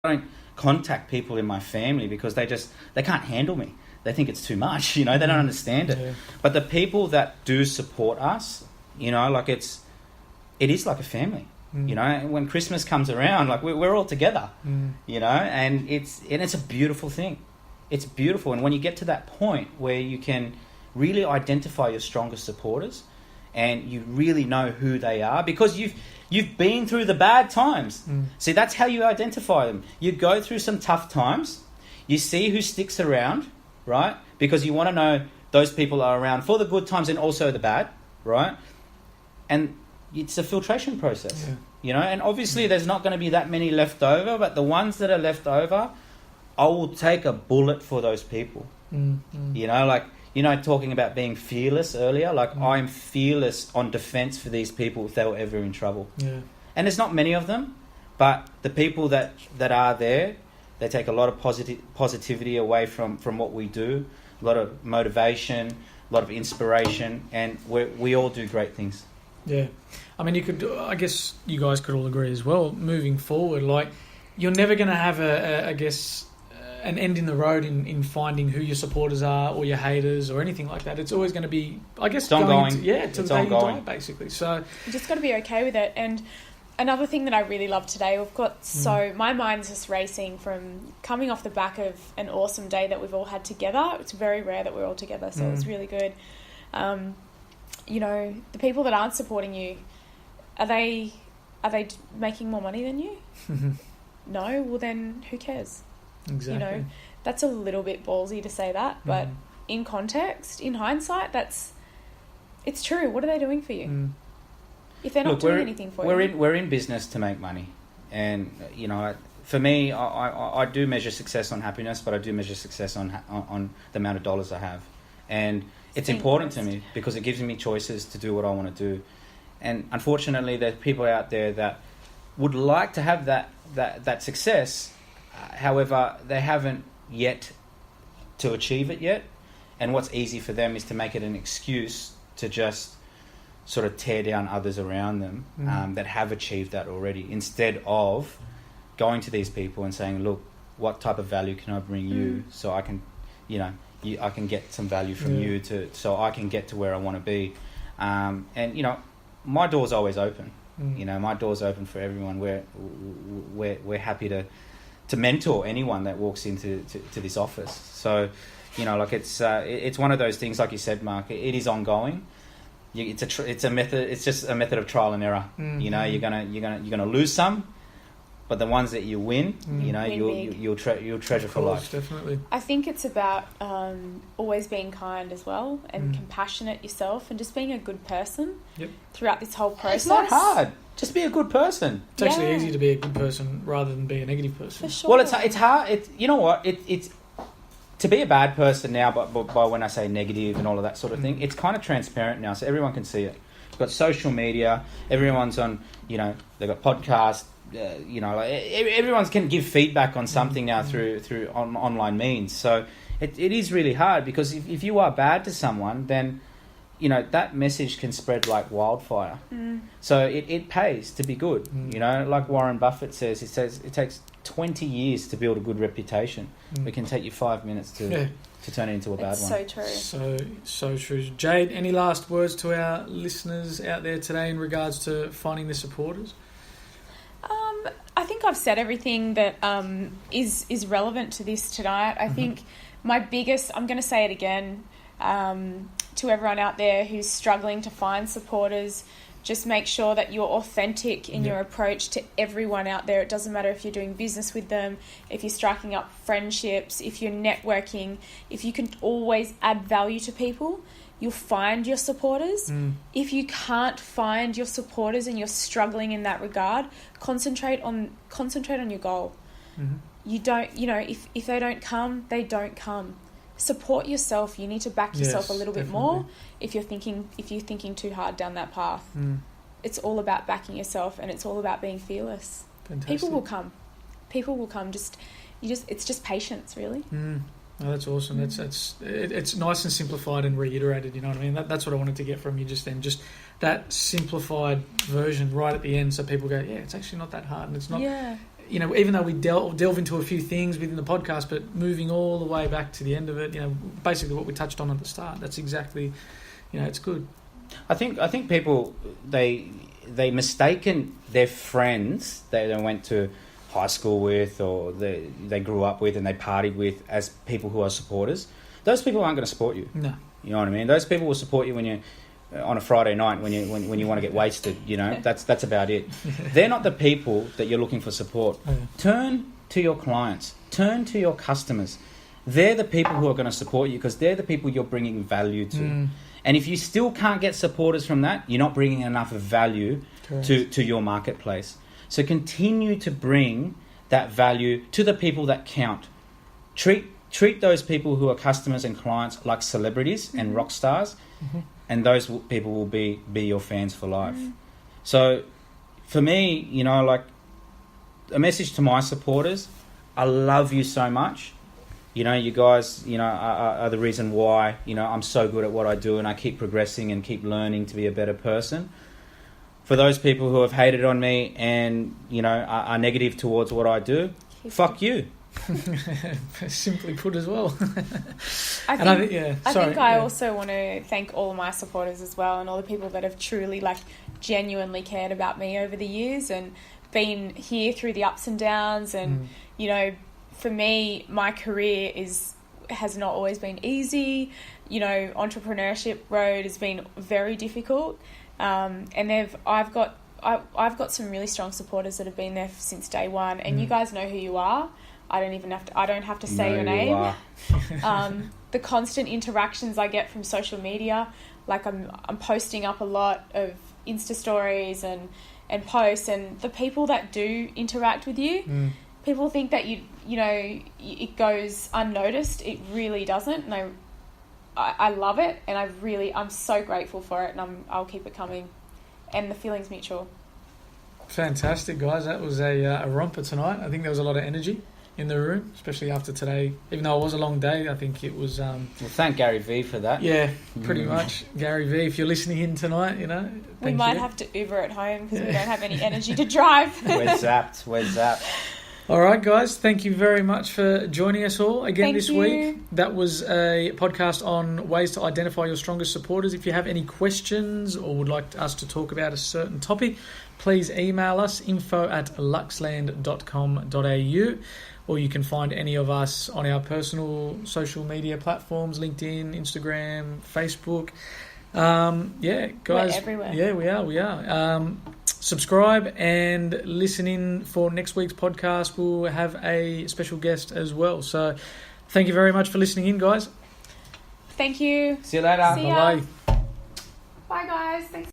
don't contact people in my family because they can't handle me. They think it's too much, they don't understand it. Yeah. But the people that do support us, like it is like a family. When Christmas comes around, like we're all together, and it's a beautiful thing. It's beautiful. And when you get to that point where you can really identify your strongest supporters and you really know who they are because you've been through the bad times. See, that's how you identify them. You go through some tough times, you see who sticks around, right? Because you want to know those people are around for the good times and also the bad, right? And it's a filtration process, and obviously there's not going to be that many left over, but the ones that are left over, I will take a bullet for those people. Talking about being fearless earlier, I'm fearless on defense for these people if they were ever in trouble. Yeah. And there's not many of them, but the people that are there, they take a lot of positivity away from what we do, a lot of motivation, a lot of inspiration, and we all do great things. Yeah. I mean, I guess you guys could all agree as well, moving forward, you're never going to have an end in the road in finding who your supporters are or your haters or anything like that. It's always going to be, I guess, ongoing. To the day you die, basically. So you just got to be okay with it. And another thing that I really love today, we've got my mind's just racing from coming off the back of an awesome day that we've all had together. It's very rare that we're all together, so it's really good. The people that aren't supporting you, are they making more money than you? No? Well, then who cares? Exactly. That's a little bit ballsy to say that, but in context, in hindsight, it's true. What are they doing for you? If they're not doing anything for you. We're in business to make money. And, for me, I do measure success on happiness, but I do measure success on the amount of dollars I have. And it's important to me because it gives me choices to do what I want to do. And unfortunately, there's people out there that would like to have that success. However, they haven't yet to achieve it yet. And what's easy for them is to make it an excuse to just sort of tear down others around them that have achieved that already, instead of going to these people and saying, look, what type of value can I bring you so I can, I can get some value from you so I can get to where I want to be. And, my door's always open. My door's open for everyone. We're happy to mentor anyone that walks into this office. So, it's one of those things, like you said, Mark. It is ongoing. It's a method. It's just a method of trial and error. You're gonna lose some, but the ones that you win, you'll treasure for life. Definitely. I think it's about always being kind as well and compassionate yourself and just being a good person throughout this whole process. It's not hard. Just be a good person. It's actually easy to be a good person rather than be a negative person. For sure. Well, it's hard. You know what? It's to be a bad person now, but by when I say negative and all of that sort of thing, it's kind of transparent now, so everyone can see it. We've got social media. Everyone's on. They've got podcasts. Everyone can give feedback on something now through online means. So it is really hard because if you are bad to someone, then that message can spread like wildfire. So it pays to be good. Like Warren Buffett says, it takes 20 years to build a good reputation. It can take you 5 minutes to turn it into a bad one. So true. So true. Jade, any last words to our listeners out there today in regards to finding the supporters? I think I've said everything that is relevant to this tonight. I think my biggest, I'm going to say it again, to everyone out there who's struggling to find supporters, just make sure that you're authentic in your approach to everyone out there. It doesn't matter if you're doing business with them, if you're striking up friendships, if you're networking, if you can always add value to people, you'll find your supporters. If you can't find your supporters and you're struggling in that regard, concentrate on your goal. You don't, if they don't come, they don't come. Support yourself. You need to back yourself a little bit more if you're thinking too hard down that path. It's all about backing yourself, and it's all about being fearless. Fantastic. People will come. It's just patience, really. Oh, that's awesome. It's nice and simplified and reiterated. You know what I mean? That's what I wanted to get from you just then. Just that simplified version right at the end, so people go, yeah, it's actually not that hard, and it's not. Yeah. you know, even though we delve into a few things within the podcast, but moving all the way back to the end of it, you know, basically what we touched on at the start. That's exactly, you know, it's good. I think people they mistaken their friends that they went to high school with or they grew up with and they partied with as people who are supporters. Those people aren't going to support you. No. You know what I mean? Those people will support you when you on a Friday night when you want to get wasted. You know, that's about it. They're not the people that you're looking for support. Yeah. Turn to your clients. Turn to your customers. They're the people who are going to support you because they're the people you're bringing value to. And if you still can't get supporters from that, you're not bringing enough value to your marketplace. So continue to bring that value to the people that count. Treat those people who are customers and clients like celebrities and rock stars, and those people will be your fans for life. So for me, you know, like a message to my supporters, I love you so much. You know, you guys, you know, are the reason why, you know, I'm so good at what I do and I keep progressing and keep learning to be a better person. For those people who have hated on me and, you know, are negative towards what I do, fuck you. Simply put as well. I think I also want to thank all of my supporters as well and all the people that have truly, like, genuinely cared about me over the years and been here through the ups and downs and, you know, for me, my career has not always been easy. You know, entrepreneurship road has been very difficult, and I've got some really strong supporters that have been there since day one. And you guys know who you are. I don't have to say your name. The constant interactions I get from social media, like I'm posting up a lot of Insta stories and posts, and the people that do interact with you. People think that you know it goes unnoticed. It really doesn't, and I love it, and I'm so grateful for it, and I'll keep it coming, and the feeling's mutual. Fantastic, guys! That was a romper tonight. I think there was a lot of energy in the room, especially after today. Even though it was a long day, I think it was. Well, thank Gary V for that. Yeah, pretty much, Gary V. If you're listening in tonight, you know we might have to Uber at home because we don't have any energy to drive. We're zapped. All right, guys, thank you very much for joining us all again this week. That was a podcast on ways to identify your strongest supporters. If you have any questions or would like us to talk about a certain topic, please email us info@luxland.com.au, or you can find any of us on our personal social media platforms, LinkedIn, Instagram, Facebook. Yeah, guys. We're everywhere. Yeah, we are. Subscribe and listen in for next week's podcast. We'll have a special guest as well. So thank you very much for listening in, guys. Thank you. See you later. See ya. Bye-bye. Bye, guys. Thanks.